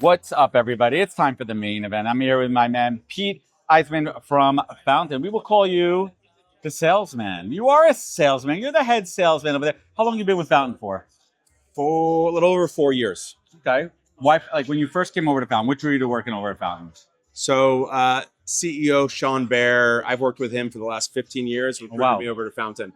What's up, everybody? It's time for the main event. I'm here with my man, Pete Eisenman from Fountain. We will call you the salesman. You are a salesman. You're the head salesman over there. How long have you been with Fountain for? For a little over 4 years. Okay. Why, like when you first came over to Fountain, which were you working over at Fountain? So CEO Sean Bear, I've worked with him for the last 15 years. Recruited me over to Fountain.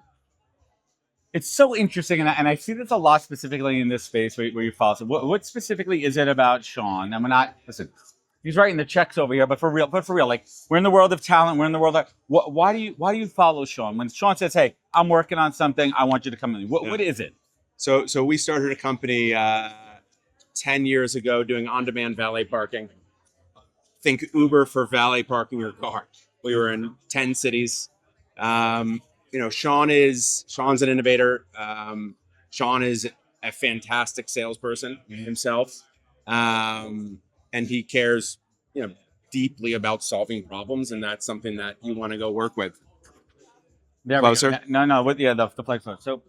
It's so interesting, and I see this a lot specifically in this space where you follow. So what specifically is it about Sean? I'm not, listen, he's writing the checks over here, but for real, like we're in the world of talent, we're in the world of, why do you follow Sean? When Sean says, hey, I'm working on something, I want you to come in. What is it? So we started a company 10 years ago doing on-demand valet parking. Think Uber for valet parking your car. We were in 10 cities. Sean's an innovator. Sean is a fantastic salesperson himself. And he cares, deeply about solving problems. And that's something that you want to go work with. There Closer? No, the play close. So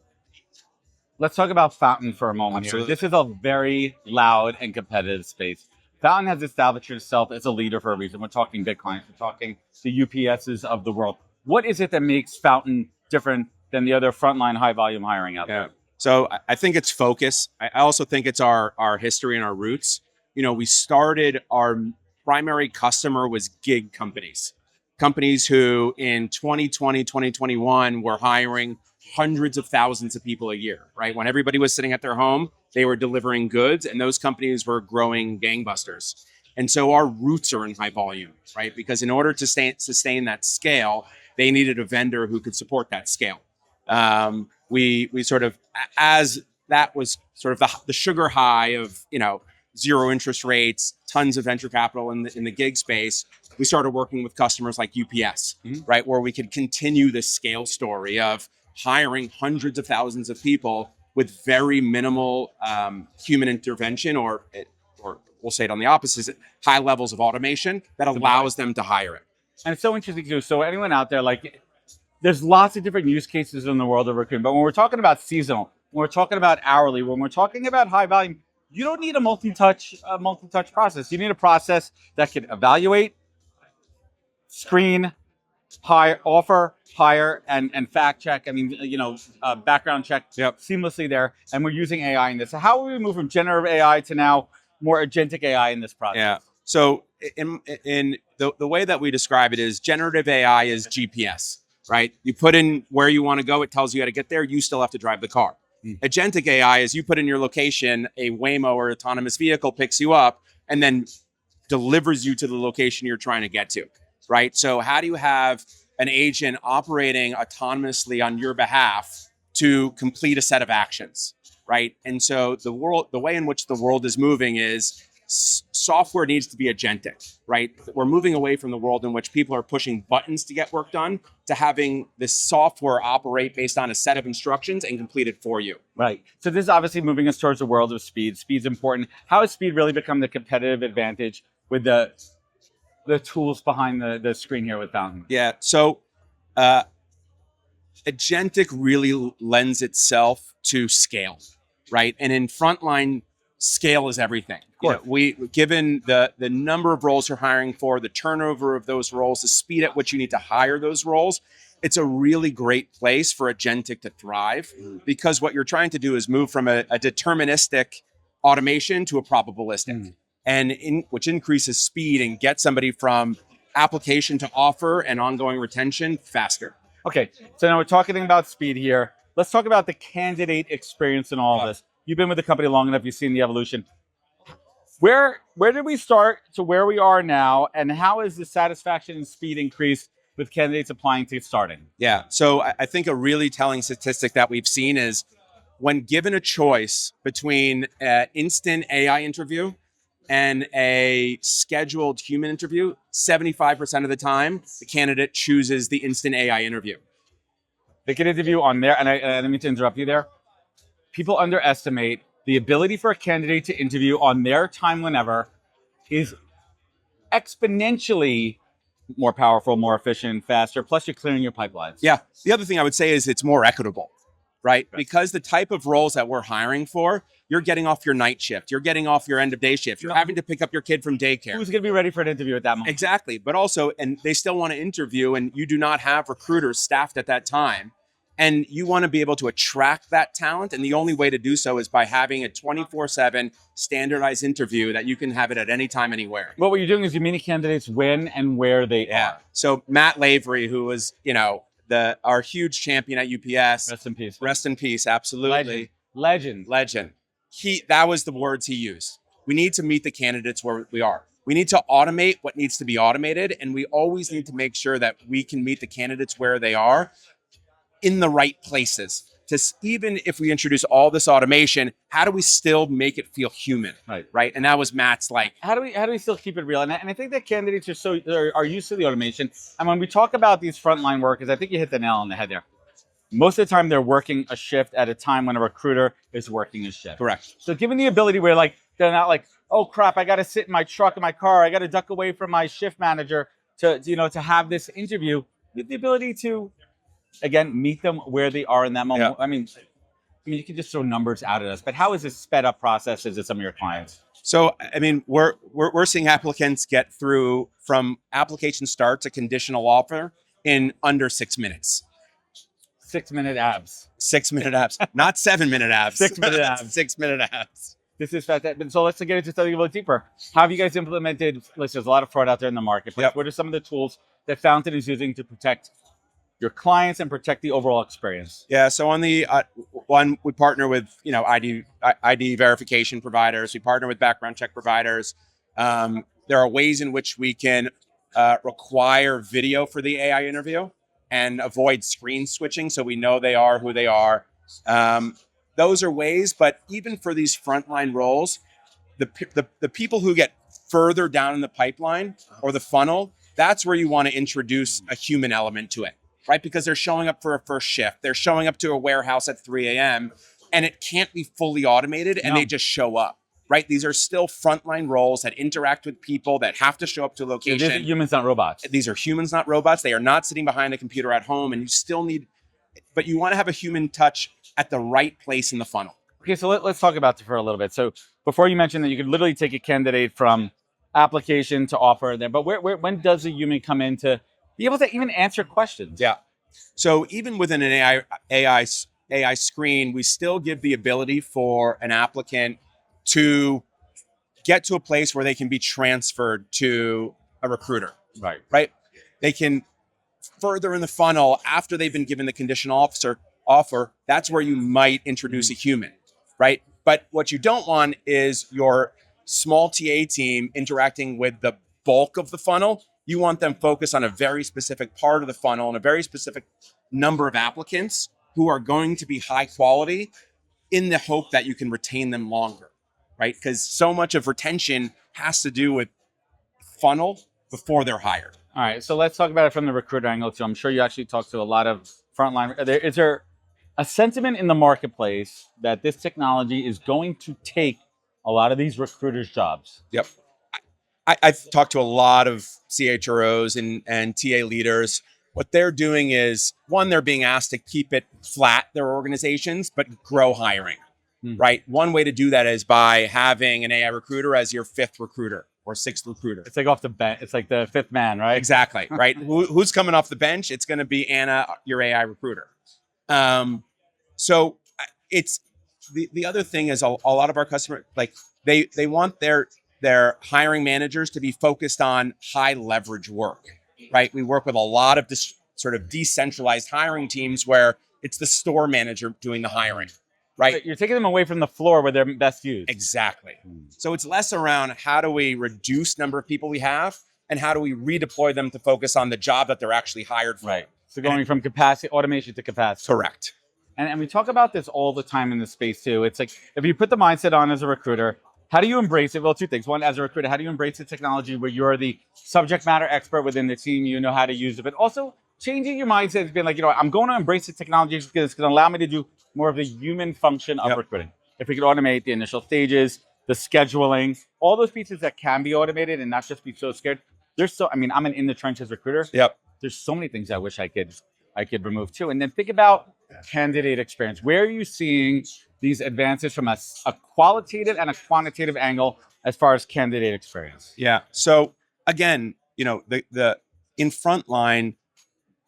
let's talk about Fountain for a moment. Absolutely. Here. This is a very loud and competitive space. Fountain has established itself as a leader for a reason. We're talking big clients. We're talking the UPSs of the world. What is it that makes Fountain different than the other frontline high volume hiring out there? So I think it's focus. I also think it's our history and our roots. We started, our primary customer was gig companies who in 2020, 2021 were hiring hundreds of thousands of people a year, right? When everybody was sitting at their home, they were delivering goods, and those companies were growing gangbusters. And so our roots are in high volume, right? Because in order to sustain that scale, they needed a vendor who could support that scale. We sort of, as that was sort of the sugar high of, zero interest rates, tons of venture capital in the gig space, we started working with customers like UPS, right? Where we could continue this scale story of hiring hundreds of thousands of people with very minimal human intervention, or we'll say it on the opposite, high levels of automation that allows them to hire it. And it's so interesting too. So anyone out there, like, there's lots of different use cases in the world of recruitment. But when we're talking about seasonal, when we're talking about hourly, when we're talking about high volume, you don't need a multi-touch process. You need a process that can evaluate, screen, hire, offer, hire, and fact check. I mean, background check seamlessly there. And we're using AI in this. So how will we move from generative AI to now more agentic AI in this process? Yeah. So in the way that we describe it is generative AI is GPS, right? You put in where you want to go, it tells you how to get there. You still have to drive the car. Agentic AI is you put in your location, a Waymo or autonomous vehicle picks you up and then delivers you to the location you're trying to get to, right? So how do you have an agent operating autonomously on your behalf to complete a set of actions, right? And so the way in which the world is moving is software needs to be agentic, right? We're moving away from the world in which people are pushing buttons to get work done to having this software operate based on a set of instructions and complete it for you. Right. So this is obviously moving us towards the world of speed. Speed's important. How has speed really become the competitive advantage with the tools behind the screen here with Fountain? Yeah. So agentic really lends itself to scale, right? And in Frontline, scale is everything. Given the number of roles you're hiring for, the turnover of those roles, the speed at which you need to hire those roles, it's a really great place for agentic to thrive, because what you're trying to do is move from a deterministic automation to a probabilistic, which increases speed and gets somebody from application to offer and ongoing retention faster. Okay, so now we're talking about speed here. Let's talk about the candidate experience in all of this. You've been with the company long enough, you've seen the evolution. Where did we start to where we are now, and how is the satisfaction and speed increased with candidates applying to starting? Yeah, so I think a really telling statistic that we've seen is when given a choice between an instant AI interview and a scheduled human interview, 75% of the time, the candidate chooses the instant AI interview. They can interview on there, and I didn't mean to interrupt you there. People underestimate the ability for a candidate to interview on their time whenever is exponentially more powerful, more efficient, faster. Plus, you're clearing your pipelines. Yeah. The other thing I would say is it's more equitable, right? Because the type of roles that we're hiring for, you're getting off your night shift, you're getting off your end of day shift, you're having to pick up your kid from daycare. Who's going to be ready for an interview at that moment? Exactly. But also, and they still want to interview, and you do not have recruiters staffed at that time. And you want to be able to attract that talent. And the only way to do so is by having a 24/7 standardized interview that you can have it at any time, anywhere. What you're doing is you're meeting candidates when and where they are. So Matt Lavery, who was, our huge champion at UPS. Rest in peace. Rest in peace. Absolutely. Legend. That was the words he used. We need to meet the candidates where we are. We need to automate what needs to be automated. And we always need to make sure that we can meet the candidates where they are in the right places. Even if we introduce all this automation, how do we still make it feel human? Right. And that was Matt's how do we still keep it real? And I think that candidates are used to the automation. And when we talk about these frontline workers, I think you hit the nail on the head there. Most of the time they're working a shift at a time when a recruiter is working a shift. Correct. So given the ability where they're not like, oh crap, I got to sit in my truck in my car, I got to duck away from my shift manager to have this interview, you have the ability to, again, meet them where they are in that moment. Yeah. I mean, you can just throw numbers out at us, but how is this sped up process at some of your clients? So, I mean, we're seeing applicants get through from application start to conditional offer in under 6 minutes. 6 minute abs. 6 minute abs, not 7 minute abs. 6 minute abs. 6 minute abs. This is fantastic. So let's get into something a little deeper. How have you guys implemented? There's a lot of fraud out there in the marketplace. Yep. What are some of the tools that Fountain is using to protect your clients and protect the overall experience? Yeah. So on the one, we partner with ID verification providers. We partner with background check providers. There are ways in which we can require video for the AI interview and avoid screen switching, so we know they are who they are. Those are ways. But even for these frontline roles, the people who get further down in the pipeline or the funnel, that's where you want to introduce a human element to it. Right? Because they're showing up for a first shift. They're showing up to a warehouse at 3 a.m. and it can't be fully automated and they just show up. Right? These are still frontline roles that interact with people that have to show up to a location. These are humans, not robots. These are humans, not robots. They are not sitting behind a computer at home, and you still need, but you want to have a human touch at the right place in the funnel. Okay, so let's talk about it for a little bit. So before you mentioned that you could literally take a candidate from application to offer there, but when does a human come in to be able to even answer questions? Yeah. So even within an AI screen, we still give the ability for an applicant to get to a place where they can be transferred to a recruiter. Right. They can further in the funnel after they've been given the conditional offer. That's where you might introduce a human. Right. But what you don't want is your small TA team interacting with the bulk of the funnel. You want them focused on a very specific part of the funnel and a very specific number of applicants who are going to be high quality in the hope that you can retain them longer, right? Because so much of retention has to do with funnel before they're hired. All right, so let's talk about it from the recruiter angle too. I'm sure you actually talk to a lot of frontline. Is there a sentiment in the marketplace that this technology is going to take a lot of these recruiters' jobs? Yep. I've talked to a lot of CHROs and TA leaders. What they're doing is, one, they're being asked to keep it flat, their organizations, but grow hiring, right? One way to do that is by having an AI recruiter as your fifth recruiter or sixth recruiter. It's like off the bench. It's like the fifth man, right? Exactly, right? Who's coming off the bench? It's going to be Anna, your AI recruiter. So it's the other thing is a lot of our customers, like they want their hiring managers to be focused on high leverage work, right? We work with a lot of this sort of decentralized hiring teams where it's the store manager doing the hiring, right? You're taking them away from the floor where they're best used. Exactly. So it's less around how do we reduce number of people we have and how do we redeploy them to focus on the job that they're actually hired for. Right. So going from capacity, automation to capacity. Correct. And we talk about this all the time in this space too. It's like, if you put the mindset on as a recruiter, how do you embrace it? Well, two things. One, as a recruiter, how do you embrace the technology where you're the subject matter expert within the team, you know how to use it, but also changing your mindset has been like, I'm going to embrace the technology because it's going to allow me to do more of the human function of recruiting. If we could automate the initial stages, the scheduling, all those pieces that can be automated and not just be so scared. I'm an in the trenches recruiter. Yep. There's so many things I wish I could remove too. And then think about candidate experience? Where are you seeing these advances from a qualitative and a quantitative angle as far as candidate experience? Yeah. So again, the in Frontline,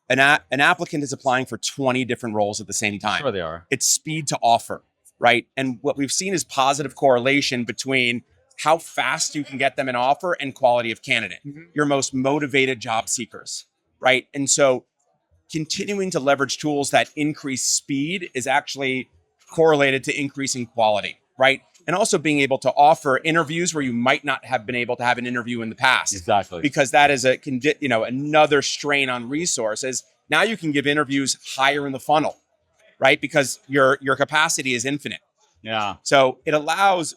an applicant is applying for 20 different roles at the same time. Sure they are. It's speed to offer, right? And what we've seen is positive correlation between how fast you can get them an offer and quality of candidate. Your most motivated job seekers, right? And so continuing to leverage tools that increase speed is actually correlated to increasing quality, right? And also being able to offer interviews where you might not have been able to have an interview in the past. Exactly. Because that is another strain on resources. Now you can give interviews higher in the funnel, right? Because your capacity is infinite. Yeah. So it allows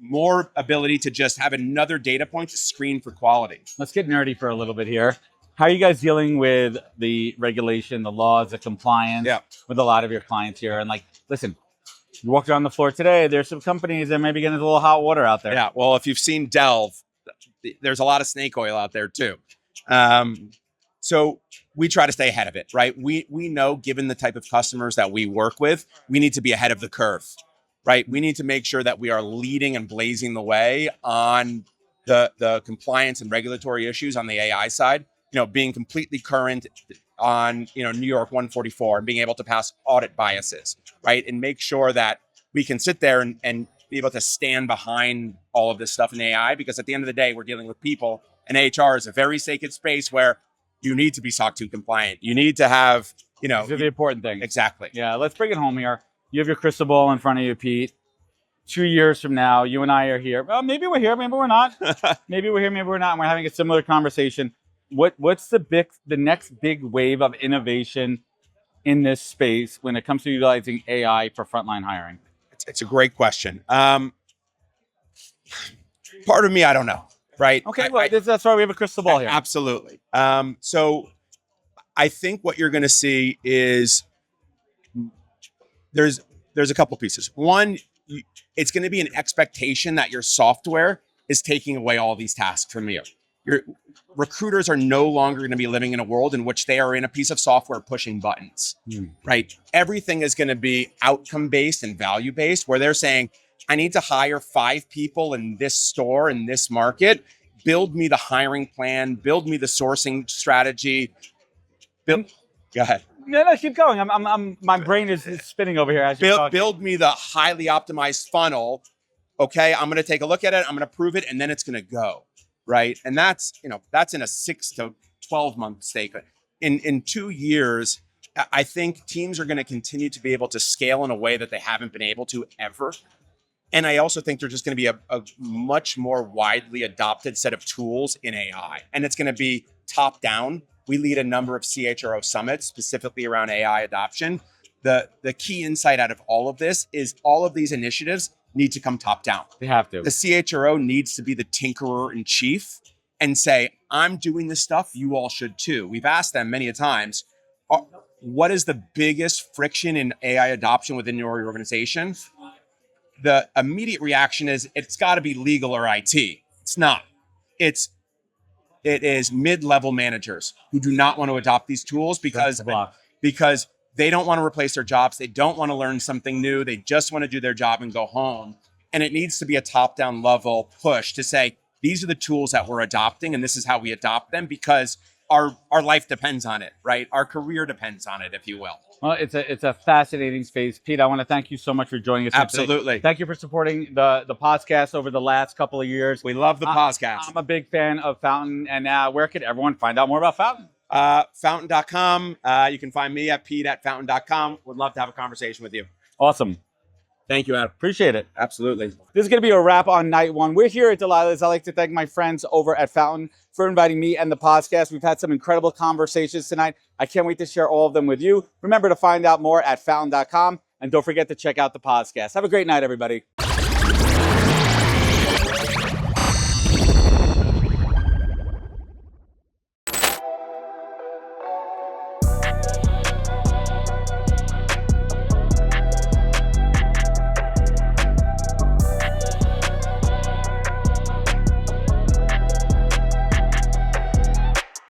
more ability to just have another data point to screen for quality. Let's get nerdy for a little bit here. How are you guys dealing with the regulation, the laws, the compliance with a lot of your clients here? And like, listen, you walked around the floor today, there's some companies that may be getting a little hot water out there. Yeah, well, if you've seen Delve, there's a lot of snake oil out there too. So we try to stay ahead of it, right? We know, given the type of customers that we work with, we need to be ahead of the curve, right? We need to make sure that we are leading and blazing the way on the compliance and regulatory issues on the AI side, being completely current on, New York 144 and being able to pass audit biases, right? And make sure that we can sit there and be able to stand behind all of this stuff in AI, because at the end of the day, we're dealing with people, and HR is a very sacred space where you need to be SOC 2 compliant. You need to have, These are the important things. Exactly. Yeah, let's bring it home here. You have your crystal ball in front of you, Pete. 2 years from now, you and I are here. Well, maybe we're here, maybe we're not. Maybe we're here, maybe we're not. And we're having a similar conversation. What's the next big wave of innovation in this space when it comes to utilizing AI for frontline hiring? It's a great question. Part of me, I don't know, right? Okay, that's why we have a crystal ball here. Absolutely. So I think what you're going to see is there's a couple pieces. One, it's going to be an expectation that your software is taking away all these tasks from you. Your recruiters are no longer going to be living in a world in which they are in a piece of software pushing buttons, right? Everything is going to be outcome-based and value-based, where they're saying, I need to hire 5 people in this store, in this market. Build me the hiring plan, build me the sourcing strategy. Go ahead. No, keep going. My brain is spinning over here as you're talking. Build me the highly optimized funnel. Okay, I'm going to take a look at it. I'm going to prove it, and then it's going to go. Right. And that's in a 6 to 12 month stake. In 2 years, I think teams are going to continue to be able to scale in a way that they haven't been able to ever. And I also think there's just going to be a much more widely adopted set of tools in AI. And it's going to be top down. We lead a number of CHRO summits specifically around AI adoption. The key insight out of all of this is all of these initiatives need to come top down. They have to. The CHRO needs to be the tinkerer in chief and say, I'm doing this stuff, you all should too. We've asked them many a times, what is the biggest friction in AI adoption within your organization? The immediate reaction is, it's got to be legal or IT. It's not. It is mid-level managers who do not want to adopt these tools because they don't want to replace their jobs. They don't want to learn something new. They just want to do their job and go home. And it needs to be a top-down level push to say, these are the tools that we're adopting, and this is how we adopt them, because our life depends on it, right? Our career depends on it, if you will. Well, it's a fascinating space. Pete, I want to thank you so much for joining us. Absolutely. Today. Thank you for supporting the podcast over the last couple of years. We love the podcast. I'm a big fan of Fountain. And where could everyone find out more about Fountain? Fountain.com. You can find me at pete@fountain.com. Would love to have a conversation with you. Awesome. Thank you, Adam. Appreciate it. Absolutely. This is going to be a wrap on night one. We're here at Delilah's. I'd like to thank my friends over at Fountain for inviting me and the podcast. We've had some incredible conversations tonight. I can't wait to share all of them with you. Remember to find out more at fountain.com. And don't forget to check out the podcast. Have a great night, everybody.